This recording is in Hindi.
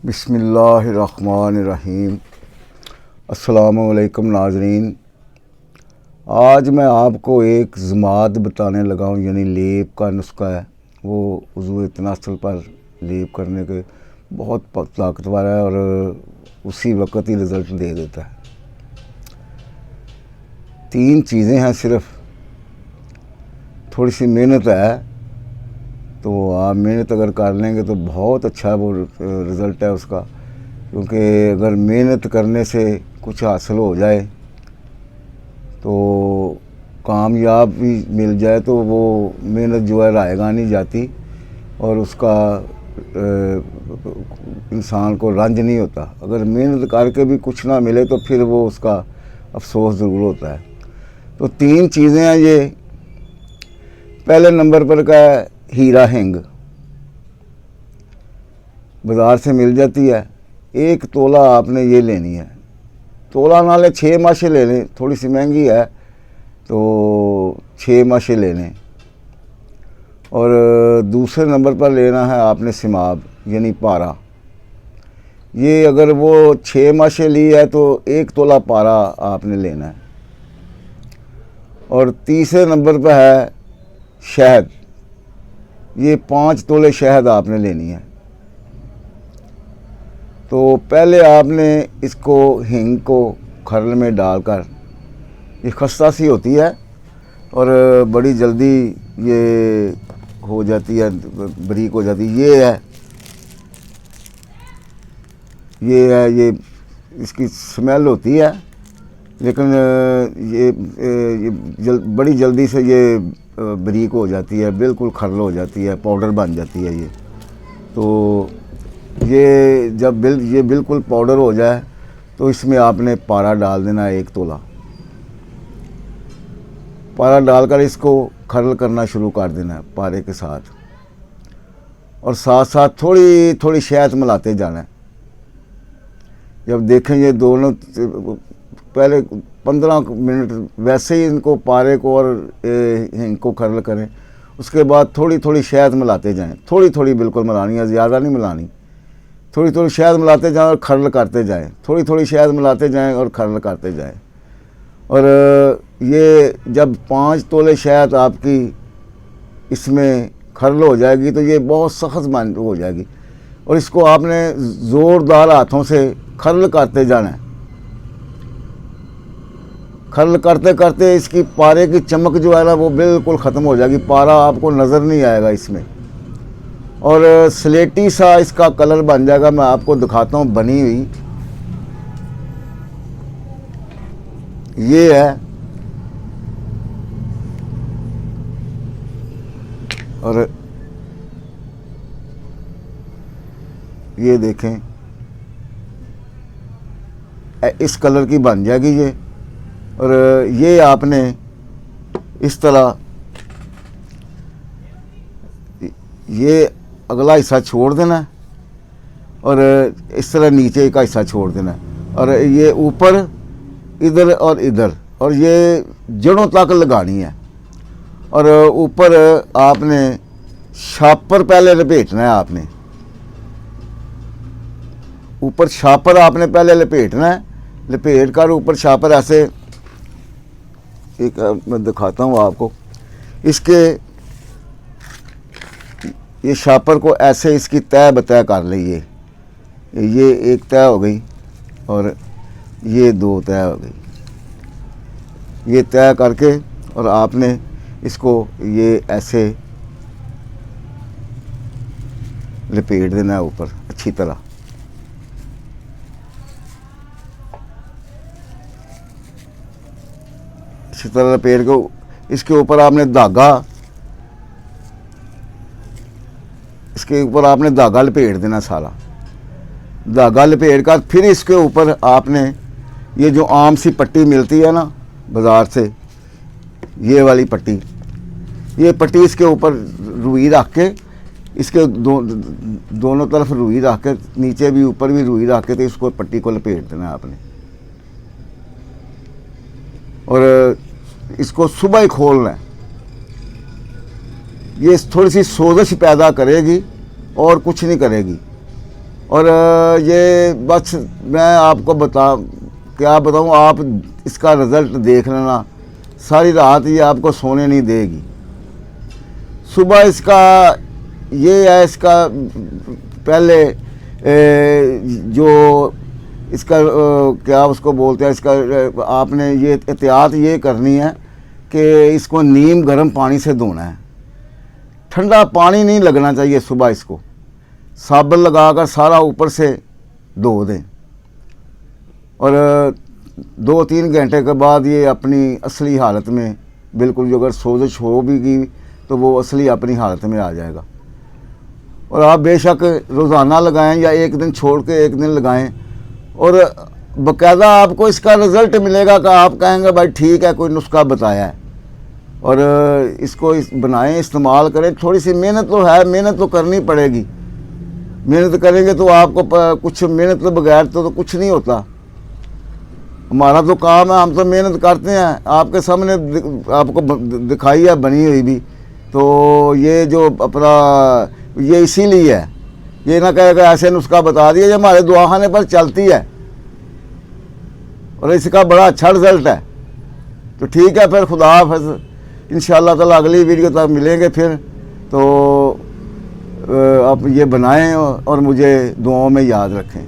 बिस्मिल्लाहिर्रहमानिर्रहीम। अस्सलामुअलैकुम नाज़रीन। आज मैं आपको एक ज़मात बताने लगा हूँ, यानी लेप का नुस्खा है। वो वज़ू तनासल पर लेप करने के बहुत ताकतवर है और उसी वक्त ही रिज़ल्ट दे देता है। 3 चीज़ें हैं सिर्फ, थोड़ी सी मेहनत है, तो आप मेहनत अगर कर लेंगे तो बहुत अच्छा वो रिज़ल्ट है उसका। क्योंकि अगर मेहनत करने से कुछ हासिल हो जाए तो कामयाब भी मिल जाए तो वो मेहनत जो है रायगा नहीं जाती और उसका इंसान को रंज नहीं होता। अगर मेहनत करके भी कुछ ना मिले तो फिर वो उसका अफसोस ज़रूर होता है। तो 3 चीज़ें हैं ये। पहले नंबर पर का है हीरा हिंग, बाज़ार से मिल जाती है। 1 तोला आपने ये लेनी है। तोला ना ले, 6 माशे ले लें, थोड़ी सी महंगी है तो 6 माशे ले लें। और दूसरे नंबर पर लेना है आपने सिमाब यानी पारा। ये अगर वो 6 माशे ली है तो 1 तोला पारा आपने लेना है। और तीसरे नंबर पर है शहद। ये 5 तोले शहद आपने लेनी है। तो पहले आपने इसको हिंग को खरल में डालकर, ये खस्ता सी होती है और बड़ी जल्दी ये हो जाती है, बारीक हो जाती है। ये इसकी स्मेल होती है, लेकिन बड़ी जल्दी से ये बारीक हो जाती है, बिल्कुल खरल हो जाती है, पाउडर बन जाती है ये। तो ये जब ये बिल्कुल पाउडर हो जाए तो इसमें आपने पारा डाल देना है 1 तोला। पारा डालकर इसको खरल करना शुरू कर देना है पारे के साथ, और साथ साथ थोड़ी थोड़ी शहद मिलाते जाना है। जब देखें ये दोनों, पहले 15 मिनट वैसे ही इनको पारे को और हिंग को खरल करें, उसके बाद थोड़ी थोड़ी शहद मिलाते जाएं। थोड़ी थोड़ी बिल्कुल मिलानी है, ज़्यादा नहीं मिलानी। थोड़ी थोड़ी शहद मिलाते जाएं और खरल करते जाएं। थोड़ी थोड़ी शहद मिलाते जाएं और खरल करते जाएं। और ये जब 5 तोले शहद आपकी इसमें खरल हो जाएगी तो ये बहुत सख्त बन हो जाएगी, और इसको आपने ज़ोरदार हाथों से खरल करते जाना है। खरल करते करते इसकी पारे की चमक जो है ना वो बिल्कुल ख़त्म हो जाएगी। पारा आपको नज़र नहीं आएगा इसमें, और स्लेटी सा इसका कलर बन जाएगा। मैं आपको दिखाता हूँ बनी हुई। ये है, और ये देखें इस कलर की बन जाएगी ये। और ये आपने इस तरह ये अगला हिस्सा छोड़ देना है और इस तरह नीचे का हिस्सा छोड़ देना है, और ये ऊपर इधर और इधर, और ये जड़ों तक लगानी है। और ऊपर आपने शापर पहले लपेटना है। आपने ऊपर शापर आपने पहले लपेटना है। लपेट कर ऊपर शापर ऐसे, एक मैं दिखाता हूँ आपको। इसके ये शापर को ऐसे इसकी तय बतय कर लीजिए। ये 1 तय हो गई और ये 2 तय हो गई। ये तय करके और आपने इसको ये ऐसे लपेट देना है ऊपर अच्छी तरह। अच्छी तरह लपेट को इसके ऊपर आपने धागा लपेट देना। सारा धागा लपेट कर फिर इसके ऊपर आपने ये जो आम सी पट्टी मिलती है ना बाज़ार से, ये वाली पट्टी, ये पट्टी इसके ऊपर रुई रख के, इसके दोनों तरफ रुई रख के, नीचे भी ऊपर भी रुई रख के, तो इसको पट्टी को लपेट देना है आपने। और इसको सुबह ही खोलना है। ये थोड़ी सी सोजिश पैदा करेगी और कुछ नहीं करेगी। और ये बस मैं आपको क्या बताऊं, आप इसका रिज़ल्ट देख लेना, सारी रात ये आपको सोने नहीं देगी। सुबह इसका ये है, इसका पहले जो इसका क्या उसको बोलते हैं, इसका आपने ये एहतियात ये करनी है कि इसको नीम गर्म पानी से धोना है, ठंडा पानी नहीं लगना चाहिए। सुबह इसको साबुन लगाकर सारा ऊपर से धो दें और 2-3 घंटे के बाद ये अपनी असली हालत में बिल्कुल, जो अगर सोजिश हो भी गई तो वो असली अपनी हालत में आ जाएगा। और आप बेशक रोज़ाना लगाएं या एक दिन छोड़ के एक दिन लगाएं, और बाकायदा आपको इसका रिज़ल्ट मिलेगा कि आप कहेंगे भाई ठीक है, कोई नुस्खा बताया है। और इसको बनाएं, इस्तेमाल करें। थोड़ी सी मेहनत तो है, मेहनत तो करनी पड़ेगी। मेहनत करेंगे तो आपको कुछ, मेहनत के बगैर तो कुछ नहीं होता। हमारा तो काम है, हम तो मेहनत करते हैं, आपके सामने आपको दिखाई है बनी हुई भी। तो ये जो अपना ये इसीलिए है, ये ना कहेगा ऐसे नुस्खा बता दिया, ये हमारे दुआखाने पर चलती है और इसका बड़ा अच्छा रिज़ल्ट है। तो ठीक है, फिर खुदा हाफ़िज़, इंशाअल्लाह ताला अगली वीडियो तक मिलेंगे फिर। तो आप ये बनाएं और मुझे दुआओं में याद रखें।